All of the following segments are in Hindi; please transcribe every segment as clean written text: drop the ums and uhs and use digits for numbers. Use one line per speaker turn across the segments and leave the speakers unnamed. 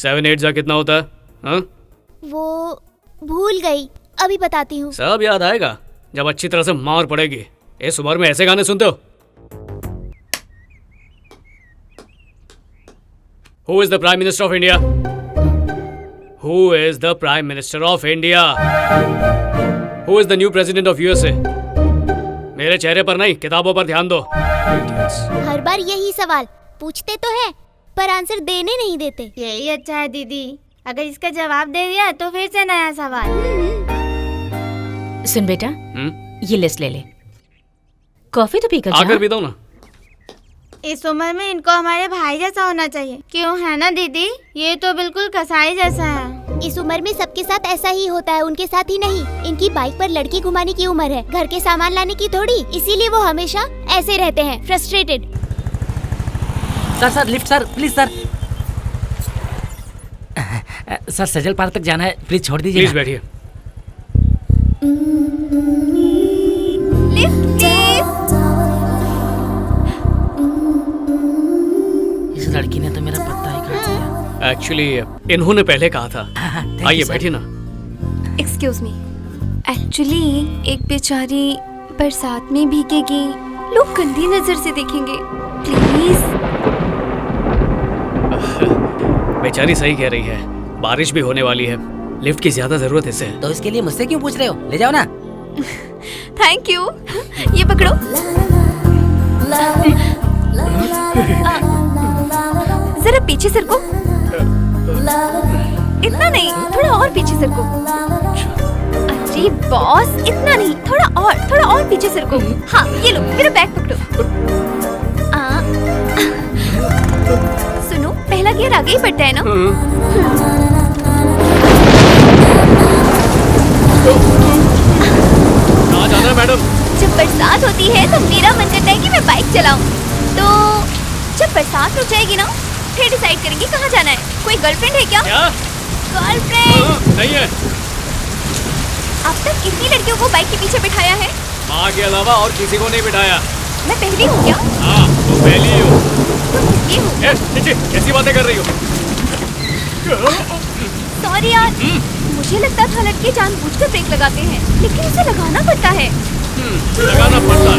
7 8 जा कितना होता है? हाँ?
वो भूल गई, अभी बताती हूँ।
सब याद आएगा जब अच्छी तरह से मार पड़ेगी। इस उम्र में ऐसे गाने सुनते हो? Who is the Prime Minister of India? Who is the Prime Minister of India? Who is the new President of USA? मेरे चेहरे पर नहीं, किताबों पर ध्यान दो। Idiots.
हर बार यही सवाल पूछते तो है पर आंसर देने नहीं देते।
यही अच्छा है दीदी, अगर इसका जवाब दे दिया तो फिर से नया सवाल।
सुन बेटा, ये लिस्ट ले ले। कॉफी तो पीकर
आकर पीता हूँ ना।
इस उम्र में इनको हमारे भाई जैसा होना चाहिए, क्यों है ना दीदी? ये तो बिल्कुल कसाई जैसा है।
इस उम्र में सबके साथ ऐसा ही होता है, उनके साथ ही नहीं। इनकी बाइक पर लड़की घुमाने की उम्र है, घर के सामान लाने की थोड़ी। इसीलिए वो हमेशा ऐसे रहते हैं, frustrated.
Sir lift sir, please sir. Sir Sajal park तक जाना है, प्लीज छोड़ दीजिए।
प्लीज बैठिए।
Lift please.
इस लड़की ने तो मेरा पत्ता ही काट दिया।
एक्चुअली इन्होंने पहले कहा था। आइए बैठिए ना।
एक्सक्यूज मी, एक्चुअली एक बेचारी बरसात में भीगेगी, लोग गंदी नजर से देखेंगे, प्लीज।
बेचारी सही कह रही है, बारिश भी होने वाली है, लिफ्ट की ज्यादा जरूरत है इसे।
तो इसके लिए मुझसे क्यों पूछ रहे हो? ले जाओ ना।
Thank you. ये पकड़ो। जरा पीछे सरको। इतना नहीं, थोड़ा और पीछे सरको। अरे बॉस, इतना नहीं, थोड़ा और पीछे सरको। हाँ, ये लो, मेरा बैग पकड़ो। सुनो, पहला गियर आगे ही पड़ता है ना?
कहाँ जाना है मैडम?
जब बरसात होती है तो मेरा मन करता है कि मैं बाइक चलाऊं। तो जब बरसात रुक जाएगी ना, फिर डिसाइड करेंगे कहाँ जाना है। कोई गर्लफ्रेंड है क्या? गर्लफ्रेंड
नहीं है।
अब तक कितनी लड़कियों को बाइक के पीछे बिठाया है?
माँ के अलावा और किसी को नहीं बिठाया।
मैं पहली हूँ क्या?
हाँ, तो पहली ही हो।
ये हूँ।
नीचे कैसी बातें कर रही हो?
सॉरी यार, मुझे लगता था लड़के जानबूझकर ब्रेक लगाते हैं, लेकिन इसे लगाना पड़ता है।
लगाना पड़ता है।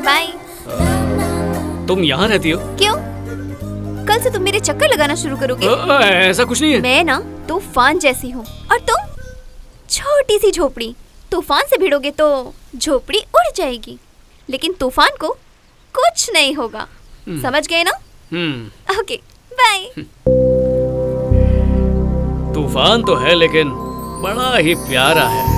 बाय।
तुम यहाँ रहती हो?
क्यों? कल से तुम मेरे चक्कर लगाना शुरू करोगे?
ऐसा कुछ नहीं है।
मैं ना तूफान जैसी हूँ और तुम छोटी सी झोपड़ी। तूफान से भिड़ोगे तो झोपड़ी उड़ जाएगी, लेकिन तूफान को कुछ नहीं होगा। समझ गए ना? Okay, bye.
तूफान तो है लेकिन बड़ा ही प्यारा है।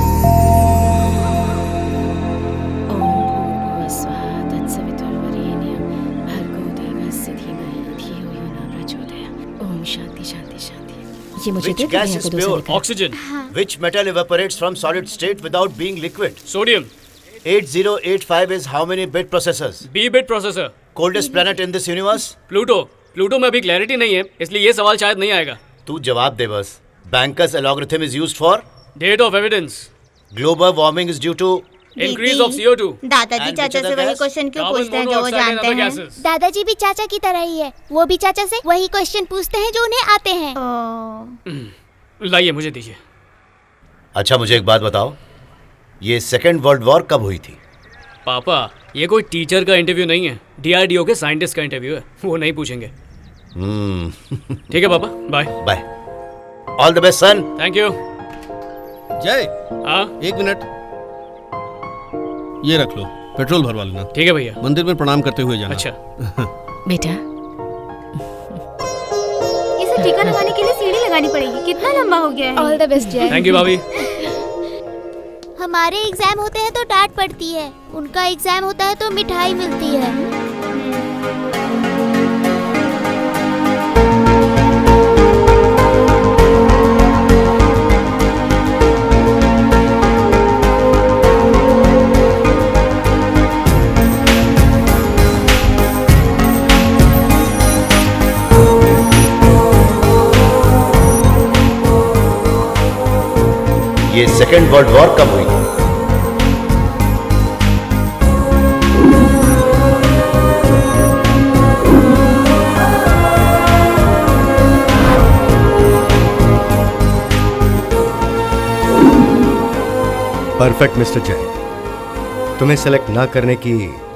ये मुझे
Which gas is pure?
Oxygen.
Which metal evaporates from solid state without being liquid?
Sodium.
8085 is how many bit processors?
B bit processor.
Coldest planet in this universe?
Pluto. Pluto में अभी क्लैरिटी नहीं है, इसलिए ये सवाल शायद नहीं आएगा।
तू जवाब दे बस। Banker's algorithm is used for?
Date of evidence.
Global warming is due to?
Increase of CO2।
दादाजी
And
चाचा
which
से
other
वही
gas?
क्वेश्चन क्यों
कार्बन
पूछते हैं जो वो
मोनोऑक्साइड एंड
जानते
अदर
हैं?
गैसेस।
दादाजी भी चाचा की तरह ही है, वो भी चाचा से वही क्वेश्चन पूछते हैं जो उन्हें आते हैं।
लाइए मुझे दीजिए।
अच्छा मुझे एक बात बताओ, ये सेकेंड वर्ल्ड वॉर कब हुई थी?
पापा, ये कोई टीचर का इंटरव्यू नहीं है, DRDO के साइंटिस्ट का इंटरव्यू है, वो नहीं पूछेंगे। ठीक है पापा, bye.
Bye. All the best son.
Thank you.
Jai,
हाँ
1 मिनट, ये रख लो, पेट्रोल भरवा लेना।
ठीक है भैया।
मंदिर में प्रणाम करते हुए जाना।
अच्छा।
बेटा,
इसे टीका लगाने के लिए सीढ़ी लगानी पड़ेगी, कितना लंबा हो गया है।
ऑल द बेस्ट जय।
थैंक यू भाभी।
हमारे एग्जाम होते हैं तो डांट पड़ती है, उनका एग्जाम होता है तो मिठाई मिलती है।
ये सेकेंड वर्ल्ड वॉर कब हुई?
परफेक्ट मिस्टर जय। तुम्हें सेलेक्ट ना करने की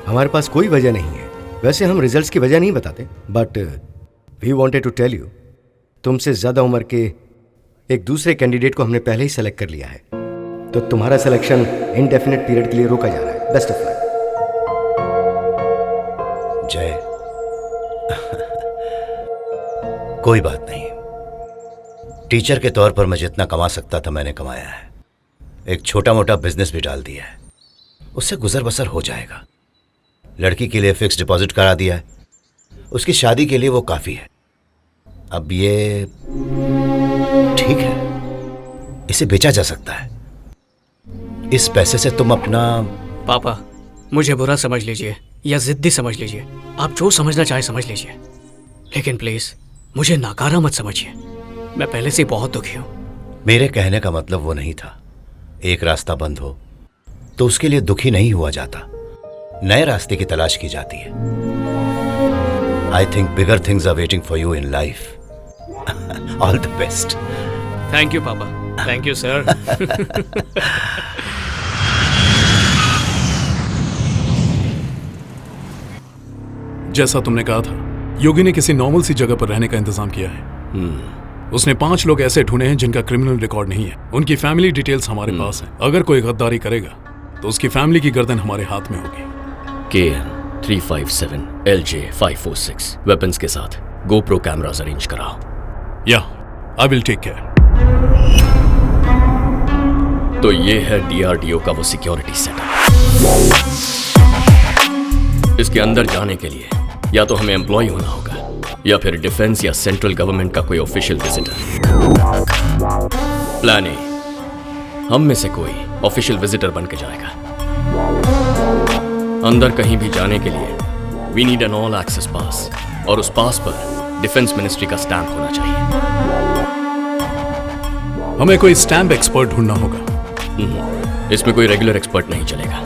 हमारे पास कोई वजह नहीं है। वैसे हम रिजल्ट्स की वजह नहीं बताते, but we wanted to tell you, तुमसे ज्यादा उम्र के एक दूसरे कैंडिडेट को हमने पहले ही सेलेक्ट कर लिया है, तो तुम्हारा सिलेक्शन इनडेफिनेट पीरियड के लिए रोका जा रहा है। Best of luck.
जय, कोई बात नहीं। टीचर के तौर पर मैं जितना कमा सकता था मैंने कमाया है। एक छोटा मोटा बिजनेस भी डाल दिया है, उससे गुजर बसर हो जाएगा। लड़की के लिए फिक्स डिपॉजिट करा दिया है, उसकी शादी के लिए वो काफी है। अब ये ठीक है, इसे बेचा जा सकता है। इस पैसे से तुम अपना...
पापा, मुझे बुरा समझ लीजिए या जिद्दी समझ लीजिए, आप जो समझना चाहे समझ लीजिए, लेकिन प्लीज मुझे नाकारा मत समझिए। मैं पहले से बहुत दुखी हूं।
मेरे कहने का मतलब वो नहीं था। एक रास्ता बंद हो तो उसके लिए दुखी नहीं हुआ जाता, नए रास्ते की तलाश की जाती है। I think bigger things are waiting for you in life. All the best.
Thank you पापा, थैंक यू सर।
जैसा तुमने कहा था, योगी ने किसी नॉर्मल सी जगह पर रहने का इंतजाम किया है। उसने 5 लोग ऐसे ढूंढे हैं जिनका क्रिमिनल रिकॉर्ड नहीं है। उनकी फैमिली डिटेल्स हमारे पास है। अगर कोई गद्दारी करेगा तो उसकी फैमिली की गर्दन हमारे हाथ में होगी।
KN 357 LJ 546 वेपन्स के साथ GoPro कैमरास अरेंज कराओ।
या, आई विल टेक केयर।
तो ये है DRDO का वो सिक्योरिटी सेटअप। इसके अंदर जाने के लिए या तो हमें एम्प्लॉय होना होगा या फिर डिफेंस या सेंट्रल गवर्नमेंट का कोई ऑफिशियल विजिटर। प्लान ए, हम में से कोई ऑफिशियल विजिटर बन के जाएगा। अंदर कहीं भी जाने के लिए we need an all access pass, और उस पास पर डिफेंस मिनिस्ट्री का स्टैंप होना चाहिए।
हमें कोई स्टैंप एक्सपर्ट ढूंढना होगा।
इसमें कोई रेगुलर एक्सपर्ट नहीं चलेगा,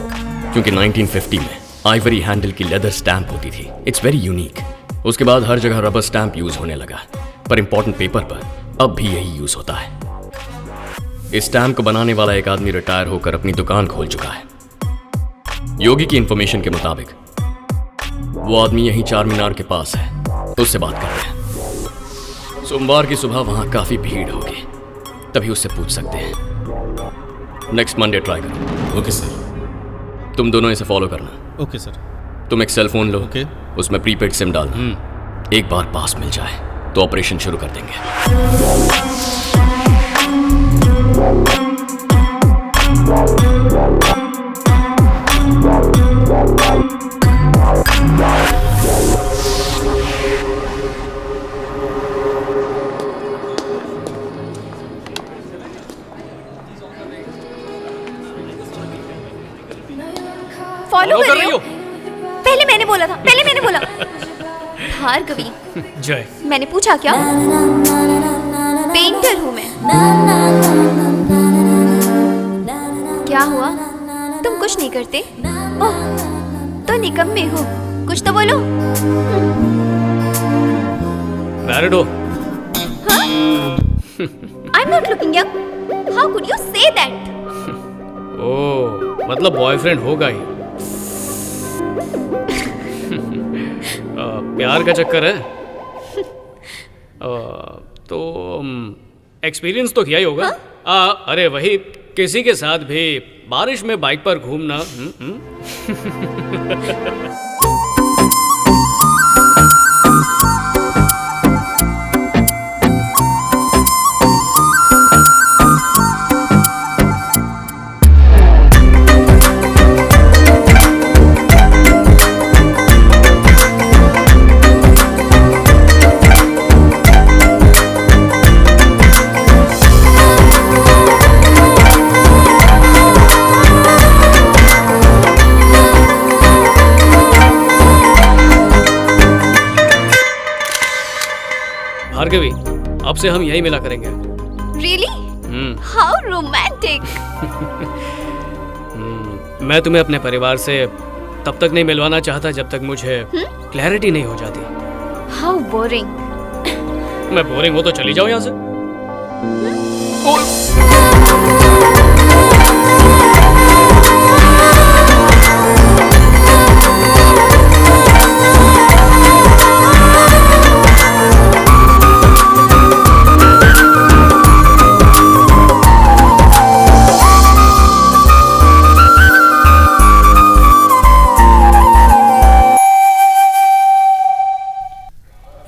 क्योंकि 1950 में आइवरी हैंडल की लेदर स्टैंप होती थी। It's very unique. उसके बाद हर जगह रबर स्टैंप यूज होने लगा, पर इंपॉर्टेंट पेपर पर अब भी यही यूज होता है। इस स्टैंप को बनाने वाला एक आदमी रिटायर होकर अपनी दुकान खोल चुका है। योगी की इंफॉर्मेशन के मुताबिक वो आदमी यहीं चार मीनार के पास है, उससे बात करते हैं। सोमवार की सुबह वहां काफी भीड़ होगी, तभी उससे पूछ सकते हैं। नेक्स्ट मंडे ट्राई करो।
Okay sir.
तुम दोनों इसे फॉलो करना।
Okay sir.
तुम एक सेल फोन लो,
ओके।
उसमें प्रीपेड सिम डालना। एक बार पास मिल जाए तो ऑपरेशन शुरू कर देंगे।
फॉलो कर रही हो? पहले मैंने बोला था, पहले मैंने बोला। भार्गवी,
जय,
मैंने पूछा क्या? पेंटर हूँ मैं। क्या हुआ? तुम कुछ नहीं करते? ओह, तो निकम्मे हो। कुछ तो बोलो।
मैरिड हो?
I'm not looking young. How could you say that?
ओह, मतलब बॉयफ्रेंड होगा ही। प्यार का चक्कर है। तो एक्सपीरियंस तो किया ही होगा। अरे वही, किसी के साथ भी बारिश में बाइक पर घूमना। भार्गवी, अब से हम यही मिला करेंगे।
Really? How romantic!
मैं तुम्हें अपने परिवार से तब तक नहीं मिलवाना चाहता जब तक मुझे क्लैरिटी नहीं हो जाती।
How boring!
मैं बोरिंग हो तो चली जाऊं यहाँ से।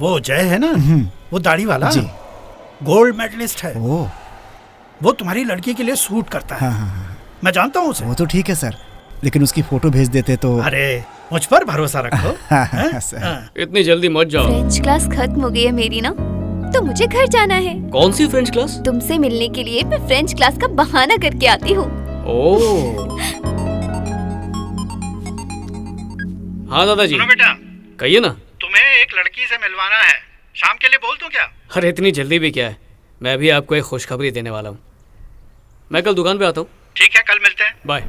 वो जय है ना, वो दाढ़ी वाला जी, गोल्ड मेडलिस्ट है। वो तुम्हारी लड़की के लिए सूट करता है। हाँ। मैं जानता हूँ उसे।
वो तो ठीक है सर, लेकिन उसकी फोटो भेज देते तो।
अरे मुझ पर भरोसा रखो।
इतनी जल्दी मत जाओ।
फ्रेंच क्लास खत्म हो गई है मेरी ना, तो मुझे घर जाना है।
कौन सी फ्रेंच क्लास?
तुमसे मिलने के लिए मैं फ्रेंच क्लास का बहाना करके आती हूँ।
हाँ दादाजी।
सुनो बेटा,
कहिए ना।
तुम्हें एक लड़की से मिलवाना है, शाम के लिए बोल दूं क्या?
अरे इतनी जल्दी भी क्या है, मैं भी आपको एक खुशखबरी देने वाला हूँ। मैं कल दुकान पे आता हूँ।
ठीक है, कल मिलते हैं।
बाय।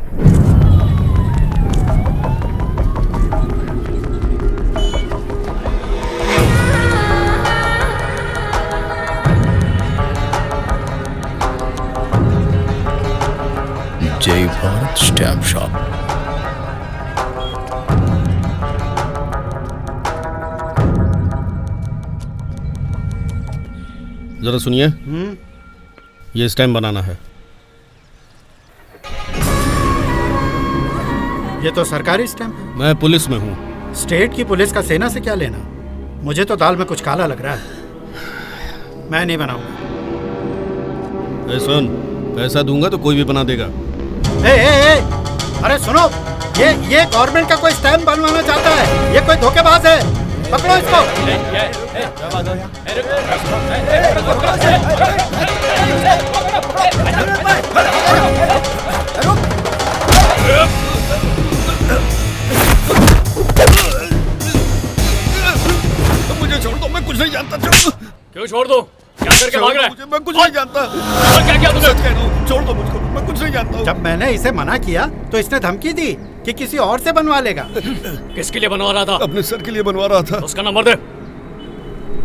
जय भारत स्टैम्प शॉप।
जरा सुनिए, ये स्टैम्प बनाना है।
ये तो सरकारी स्टैम्प है।
मैं पुलिस में हूँ।
स्टेट की पुलिस का सेना से क्या लेना? मुझे तो दाल में कुछ काला लग रहा है। मैं नहीं बनाऊंगा।
सुन, पैसा दूंगा तो कोई भी बना देगा।
अरे सुनो, ये गवर्नमेंट का कोई स्टैम्प बनवाना चाहता है। ये कोई धोखेबाज है, पकड़ो इसको।
मुझे छोड़ दो, मैं कुछ नहीं जानता।
क्यों छोड़ दो? क्या करके भाग रहा है?
मैं कुछ नहीं जानता।
क्या किया तुमने?
छोड़ दो मुझको, मैं कुछ नहीं जानता।
जब मैंने इसे मना किया तो इसने धमकी दी कि किसी और से बनवा लेगा।
किसके लिए बनवा रहा था?
अपने सर के लिए बनवा रहा था।
उसका नंबर दे,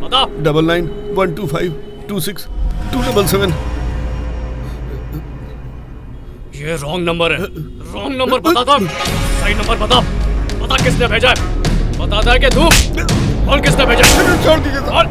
बता।
9912526277।
ये रॉन्ग नंबर है। रॉन्ग नंबर बता था। सही नंबर बता। बता किसने भेजा है? बताता है कि तू और किसने भेजा?
छोड़ दीजिए सर।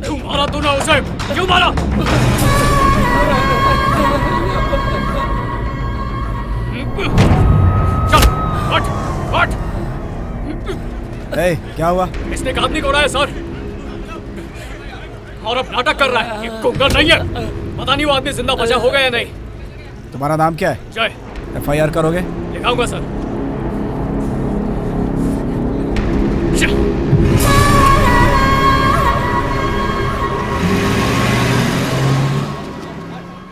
क्यों मारा तूने उसे? क्यों मारा? चल, हट।
क्या हुआ?
इसने एक आदमी को उड़ाया सर, और अब नाटक कर रहा है। ये कुंगर नहीं है। पता नहीं वो आदमी जिंदा बचा होगा या नहीं।
तुम्हारा नाम क्या है?
जय।
FIR करोगे?
लिखाऊंगा सर।